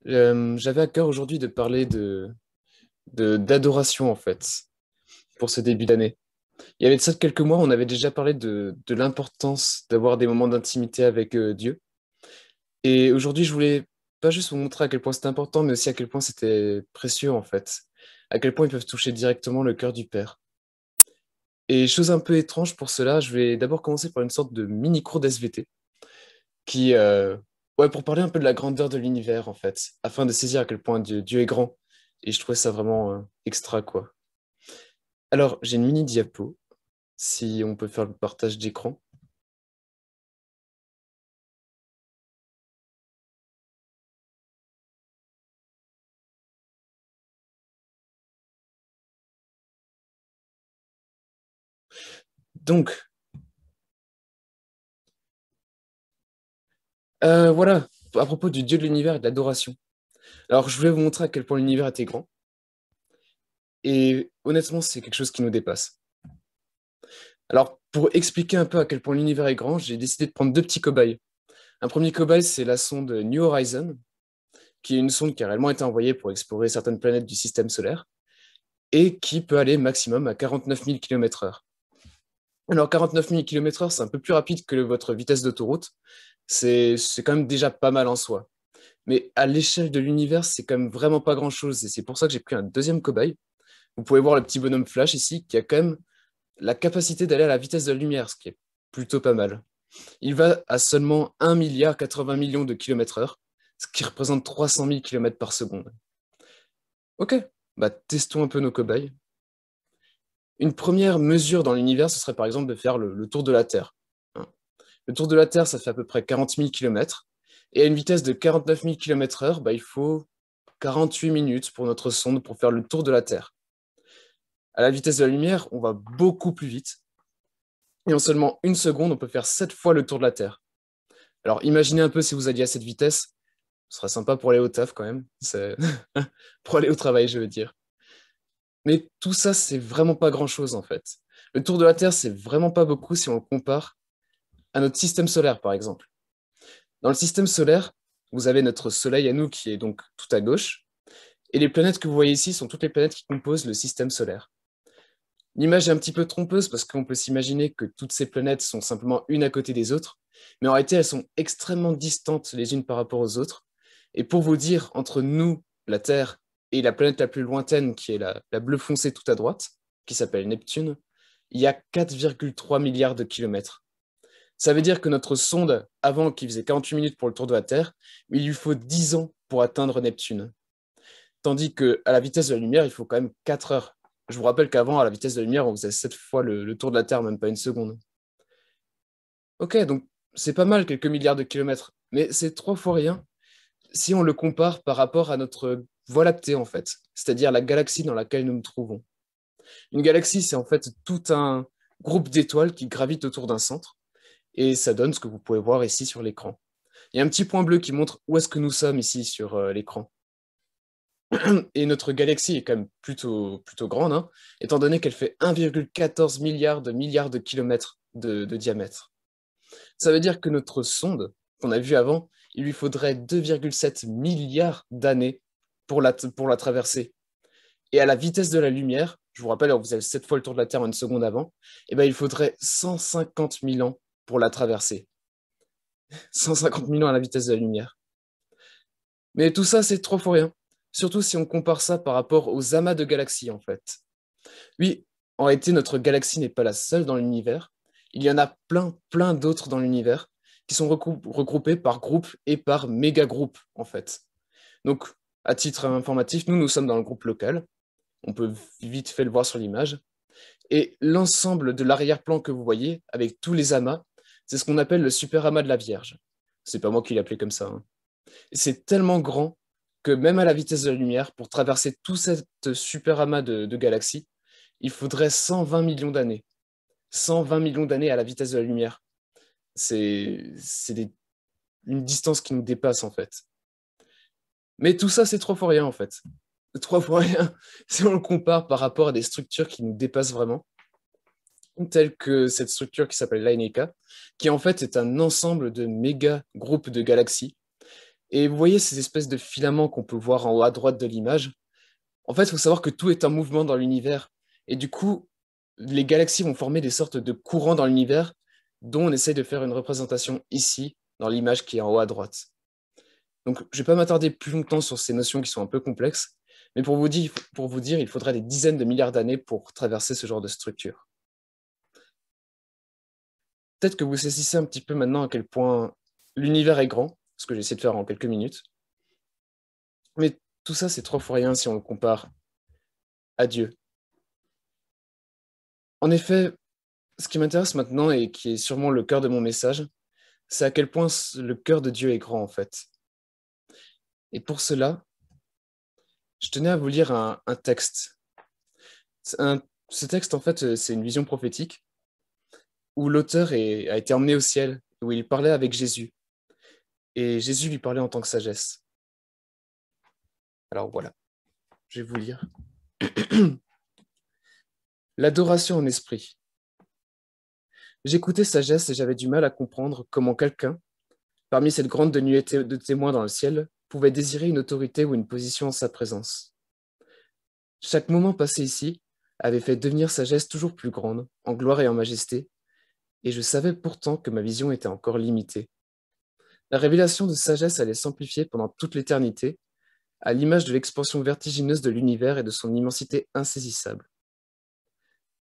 J'avais à cœur aujourd'hui de parler d'adoration, en fait, pour ce début d'année. Il y avait de ça quelques mois, on avait déjà parlé de l'importance d'avoir des moments d'intimité avec Dieu. Et aujourd'hui, je voulais pas juste vous montrer à quel point c'était important, mais aussi à quel point c'était précieux, en fait. À quel point ils peuvent toucher directement le cœur du Père. Et chose un peu étrange pour cela, je vais d'abord commencer par une sorte de mini-cours d'SVT, qui, ouais, pour parler un peu de la grandeur de l'univers, en fait, afin de saisir à quel point Dieu est grand. Et je trouvais ça vraiment extra, quoi. Alors, j'ai une mini diapo, si on peut faire le partage d'écran. Donc, voilà, à propos du Dieu de l'univers et de l'adoration. Alors, je voulais vous montrer à quel point l'univers était grand. Et honnêtement, c'est quelque chose qui nous dépasse. Alors, pour expliquer un peu à quel point l'univers est grand, j'ai décidé de prendre deux petits cobayes. Un premier cobaye, c'est la sonde New Horizon, qui est une sonde qui a réellement été envoyée pour explorer certaines planètes du système solaire, et qui peut aller maximum à 49 000 km/h. Alors, 49 000 km/h, c'est un peu plus rapide que votre vitesse d'autoroute. C'est quand même déjà pas mal en soi. Mais à l'échelle de l'univers, c'est quand même vraiment pas grand-chose. Et c'est pour ça que j'ai pris un deuxième cobaye. Vous pouvez voir le petit bonhomme Flash ici, qui a quand même la capacité d'aller à la vitesse de la lumière, ce qui est plutôt pas mal. Il va à seulement 1 milliard 80 millions de kilomètres-heure, ce qui représente 300 000 km par seconde. Ok, bah testons un peu nos cobayes. Une première mesure dans l'univers, ce serait par exemple de faire le tour de la Terre. Hein. Le tour de la Terre, ça fait à peu près 40 000 km. Et à une vitesse de 49 000 km/h, bah, il faut 48 minutes pour notre sonde pour faire le tour de la Terre. À la vitesse de la lumière, on va beaucoup plus vite. Et en seulement une seconde, on peut faire 7 fois le tour de la Terre. Alors imaginez un peu si vous alliez à cette vitesse, ce serait sympa pour aller au taf quand même. Pour aller au travail, je veux dire. Mais tout ça, c'est vraiment pas grand-chose en fait. Le tour de la Terre, c'est vraiment pas beaucoup si on le compare à notre système solaire, par exemple. Dans le système solaire, vous avez notre Soleil à nous qui est donc tout à gauche, et les planètes que vous voyez ici sont toutes les planètes qui composent le système solaire. L'image est un petit peu trompeuse parce qu'on peut s'imaginer que toutes ces planètes sont simplement une à côté des autres, mais en réalité, elles sont extrêmement distantes les unes par rapport aux autres. Et pour vous dire, entre nous, la Terre, et la planète la plus lointaine, qui est la bleue foncée tout à droite, qui s'appelle Neptune, il y a 4,3 milliards de kilomètres. Ça veut dire que notre sonde, avant qui faisait 48 minutes pour le tour de la Terre, il lui faut 10 ans pour atteindre Neptune. Tandis qu'à la vitesse de la lumière, il faut quand même 4 heures. Je vous rappelle qu'avant, à la vitesse de la lumière, on faisait 7 fois le tour de la Terre, même pas une seconde. Ok, donc c'est pas mal, quelques milliards de kilomètres, mais c'est 3 fois rien si on le compare par rapport à notre Voie lactée, en fait, c'est-à-dire la galaxie dans laquelle nous nous trouvons. Une galaxie, c'est en fait tout un groupe d'étoiles qui gravitent autour d'un centre, et ça donne ce que vous pouvez voir ici sur l'écran. Il y a un petit point bleu qui montre où est-ce que nous sommes ici sur l'écran. Et notre galaxie est quand même plutôt grande, hein, étant donné qu'elle fait 1,14 milliards de kilomètres de diamètre. Ça veut dire que notre sonde, qu'on a vue avant, il lui faudrait 2,7 milliards d'années pour la traverser. Et à la vitesse de la lumière, je vous rappelle, vous avez 7 fois le tour de la Terre en une seconde avant, et ben, il faudrait 150 000 ans pour la traverser. 150 000 ans à la vitesse de la lumière. Mais tout ça, c'est 3 fois rien. Surtout si on compare ça par rapport aux amas de galaxies, en fait. Oui, en réalité, notre galaxie n'est pas la seule dans l'univers. Il y en a plein d'autres dans l'univers qui sont regroupés par groupes et par méga-groupes, en fait. Donc, à titre informatif, nous sommes dans le groupe local. On peut vite fait le voir sur l'image. Et l'ensemble de l'arrière-plan que vous voyez, avec tous les amas, c'est ce qu'on appelle le super amas de la Vierge. C'est pas moi qui l'ai appelé comme ça, hein. C'est tellement grand que même à la vitesse de la lumière, pour traverser tout cet super amas de galaxies, il faudrait 120 millions d'années. 120 millions d'années à la vitesse de la lumière. C'est une distance qui nous dépasse en fait. Mais tout ça, c'est 3 fois rien en fait. 3 fois rien si on le compare par rapport à des structures qui nous dépassent vraiment, telles que cette structure qui s'appelle l'ANECA, qui en fait est un ensemble de méga groupes de galaxies. Et vous voyez ces espèces de filaments qu'on peut voir en haut à droite de l'image. En fait, il faut savoir que tout est en mouvement dans l'univers. Et du coup, les galaxies vont former des sortes de courants dans l'univers dont on essaye de faire une représentation ici, dans l'image qui est en haut à droite. Donc, je ne vais pas m'attarder plus longtemps sur ces notions qui sont un peu complexes, mais pour vous dire, il faudrait des dizaines de milliards d'années pour traverser ce genre de structure. Peut-être que vous saisissez un petit peu maintenant à quel point l'univers est grand, ce que j'ai essayé de faire en quelques minutes. Mais tout ça, c'est 3 fois rien si on le compare à Dieu. En effet, ce qui m'intéresse maintenant et qui est sûrement le cœur de mon message, c'est à quel point le cœur de Dieu est grand en fait. Et pour cela, je tenais à vous lire un texte. Ce texte, en fait, c'est une vision prophétique où l'auteur a été emmené au ciel, où il parlait avec Jésus. Et Jésus lui parlait en tant que sagesse. Alors voilà, je vais vous lire. L'adoration en esprit. J'écoutais sagesse et j'avais du mal à comprendre comment quelqu'un, parmi cette grande nuée de témoins dans le ciel, pouvait désirer une autorité ou une position en sa présence. Chaque moment passé ici avait fait devenir sagesse toujours plus grande, en gloire et en majesté, et je savais pourtant que ma vision était encore limitée. La révélation de sagesse allait s'amplifier pendant toute l'éternité, à l'image de l'expansion vertigineuse de l'univers et de son immensité insaisissable.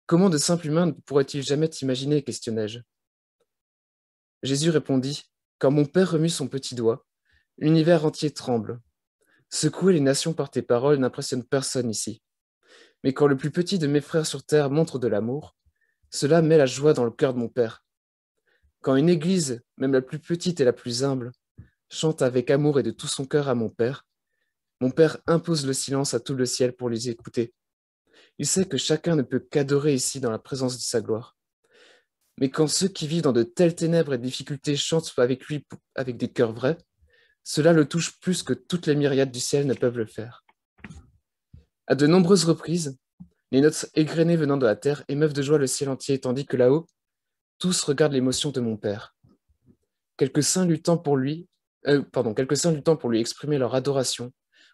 Comment de simples humains ne pourraient-ils jamais t'imaginer, questionnai-je. Jésus répondit, quand mon Père remue son petit doigt, l'univers entier tremble. Secouer les nations par tes paroles n'impressionne personne ici. Mais quand le plus petit de mes frères sur terre montre de l'amour, cela met la joie dans le cœur de mon Père. Quand une église, même la plus petite et la plus humble, chante avec amour et de tout son cœur à mon Père impose le silence à tout le ciel pour les écouter. Il sait que chacun ne peut qu'adorer ici dans la présence de sa gloire. Mais quand ceux qui vivent dans de telles ténèbres et difficultés chantent avec lui avec des cœurs vrais, cela le touche plus que toutes les myriades du ciel ne peuvent le faire. À de nombreuses reprises, les notes égrenées venant de la terre émeuvent de joie le ciel entier, tandis que là-haut, tous regardent l'émotion de mon Père. Quelques saints luttant pour lui exprimer leur adoration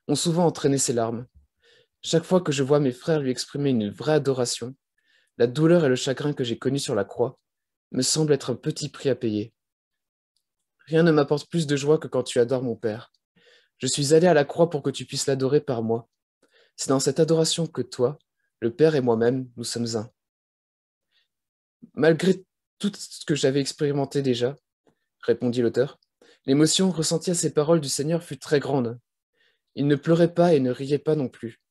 ont souvent entraîné ses larmes. Chaque fois que je vois mes frères lui exprimer une vraie adoration, la douleur et le chagrin que j'ai connus sur la croix me semblent être un petit prix à payer. Rien ne m'apporte plus de joie que quand tu adores mon Père. Je suis allé à la croix pour que tu puisses l'adorer par moi. C'est dans cette adoration que toi, le Père et moi-même, nous sommes un. Malgré tout ce que j'avais expérimenté déjà, répondit l'auteur, l'émotion ressentie à ces paroles du Seigneur fut très grande. Il ne pleurait pas et ne riait pas non plus.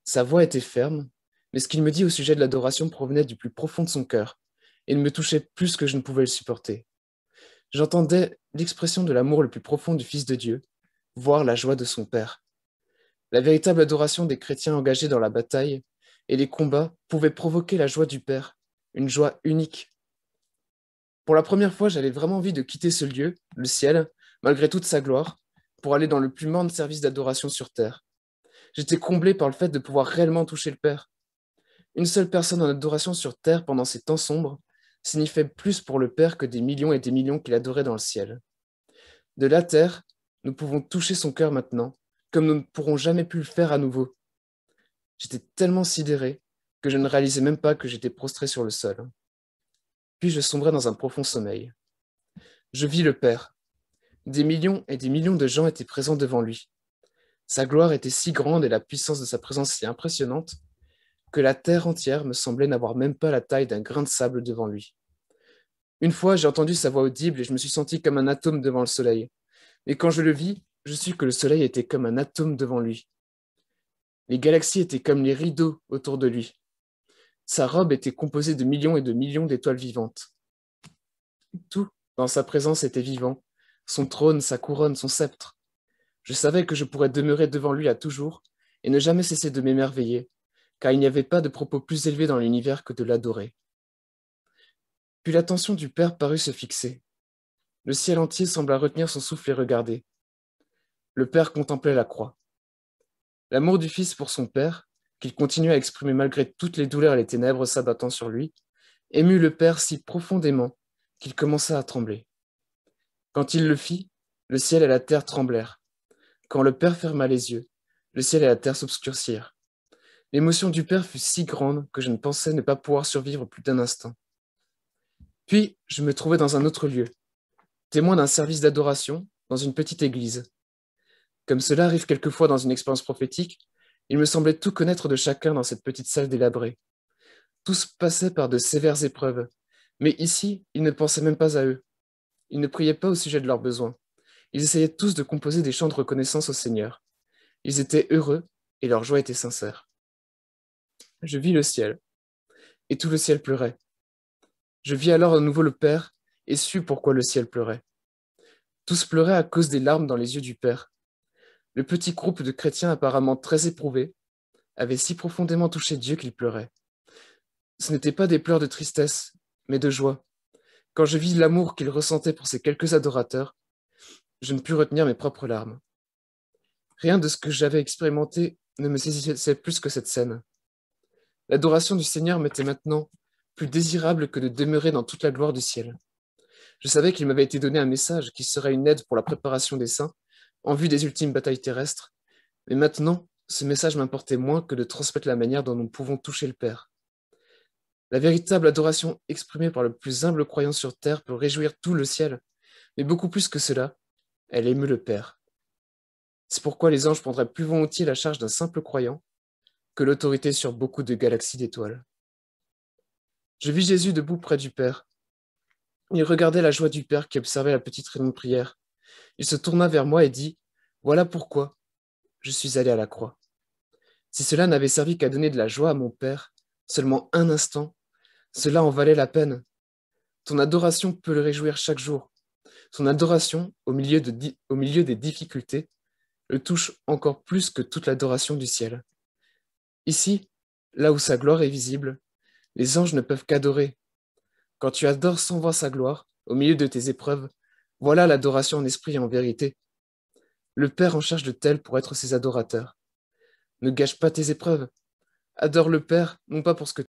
Sa voix était ferme, mais ce qu'il me dit au sujet de l'adoration provenait du plus profond de son cœur, et me touchait plus que je ne pouvais le supporter. J'entendais l'expression de l'amour le plus profond du Fils de Dieu, voir la joie de son Père. La véritable adoration des chrétiens engagés dans la bataille et les combats pouvait provoquer la joie du Père, une joie unique. Pour la première fois, j'avais vraiment envie de quitter ce lieu, le ciel, malgré toute sa gloire, pour aller dans le plus morne service d'adoration sur terre. J'étais comblé par le fait de pouvoir réellement toucher le Père. Une seule personne en adoration sur terre pendant ces temps sombres signifiait plus pour le Père que des millions et des millions qu'il adorait dans le ciel. De la terre, nous pouvons toucher son cœur maintenant, comme nous ne pourrons jamais plus le faire à nouveau. J'étais tellement sidéré que je ne réalisais même pas que j'étais prostré sur le sol. Puis je sombrais dans un profond sommeil. Je vis le Père. Des millions et des millions de gens étaient présents devant lui. Sa gloire était si grande et la puissance de sa présence si impressionnante que la terre entière me semblait n'avoir même pas la taille d'un grain de sable devant lui. Une fois, j'ai entendu sa voix audible et je me suis senti comme un atome devant le soleil. Et quand je le vis, je sus que le soleil était comme un atome devant lui. Les galaxies étaient comme les rideaux autour de lui. Sa robe était composée de millions et de millions d'étoiles vivantes. Tout, dans sa présence, était vivant. Son trône, sa couronne, son sceptre. Je savais que je pourrais demeurer devant lui à toujours et ne jamais cesser de m'émerveiller, car il n'y avait pas de propos plus élevé dans l'univers que de l'adorer. Puis l'attention du Père parut se fixer. Le ciel entier sembla retenir son souffle et regarder. Le Père contemplait la croix. L'amour du Fils pour son Père, qu'il continuait à exprimer malgré toutes les douleurs et les ténèbres s'abattant sur lui, émut le Père si profondément qu'il commença à trembler. Quand il le fit, Le ciel et la terre tremblèrent. Quand le Père ferma les yeux, le ciel et la terre s'obscurcirent. L'émotion du Père fut si grande que je ne pensais ne pas pouvoir survivre plus d'un instant. Puis, je me trouvais dans un autre lieu, témoin d'un service d'adoration dans une petite église. Comme cela arrive quelquefois dans une expérience prophétique, il me semblait tout connaître de chacun dans cette petite salle délabrée. Tous passaient par de sévères épreuves, mais ici, ils ne pensaient même pas à eux. Ils ne priaient pas au sujet de leurs besoins. Ils essayaient tous de composer des chants de reconnaissance au Seigneur. Ils étaient heureux et leur joie était sincère. Je vis le ciel, et tout le ciel pleurait. Je vis alors à nouveau le Père et sus pourquoi le ciel pleurait. Tous pleuraient à cause des larmes dans les yeux du Père. Le petit groupe de chrétiens apparemment très éprouvés avait si profondément touché Dieu qu'il pleurait. Ce n'étaient pas des pleurs de tristesse, mais de joie. Quand je vis l'amour qu'ils ressentaient pour ces quelques adorateurs, je ne pus retenir mes propres larmes. Rien de ce que j'avais expérimenté ne me saisissait plus que cette scène. L'adoration du Seigneur m'était maintenant plus désirable que de demeurer dans toute la gloire du ciel. Je savais qu'il m'avait été donné un message qui serait une aide pour la préparation des saints en vue des ultimes batailles terrestres, mais maintenant, ce message m'importait moins que de transmettre la manière dont nous pouvons toucher le Père. La véritable adoration exprimée par le plus humble croyant sur terre peut réjouir tout le ciel, mais beaucoup plus que cela, elle émeut le Père. C'est pourquoi les anges prendraient plus volontiers la charge d'un simple croyant que l'autorité sur beaucoup de galaxies d'étoiles. Je vis Jésus debout près du Père. Il regardait la joie du Père qui observait la petite réunion de prière. Il se tourna vers moi et dit « Voilà pourquoi je suis allé à la croix. Si cela n'avait servi qu'à donner de la joie à mon Père, seulement un instant, cela en valait la peine. Ton adoration peut le réjouir chaque jour. Son adoration, au milieu des difficultés, le touche encore plus que toute l'adoration du ciel. Ici, là où sa gloire est visible, les anges ne peuvent qu'adorer. Quand tu adores sans voir sa gloire, au milieu de tes épreuves, voilà l'adoration en esprit et en vérité. Le Père en cherche de tels pour être ses adorateurs. Ne gâche pas tes épreuves. Adore le Père, non pas pour ce que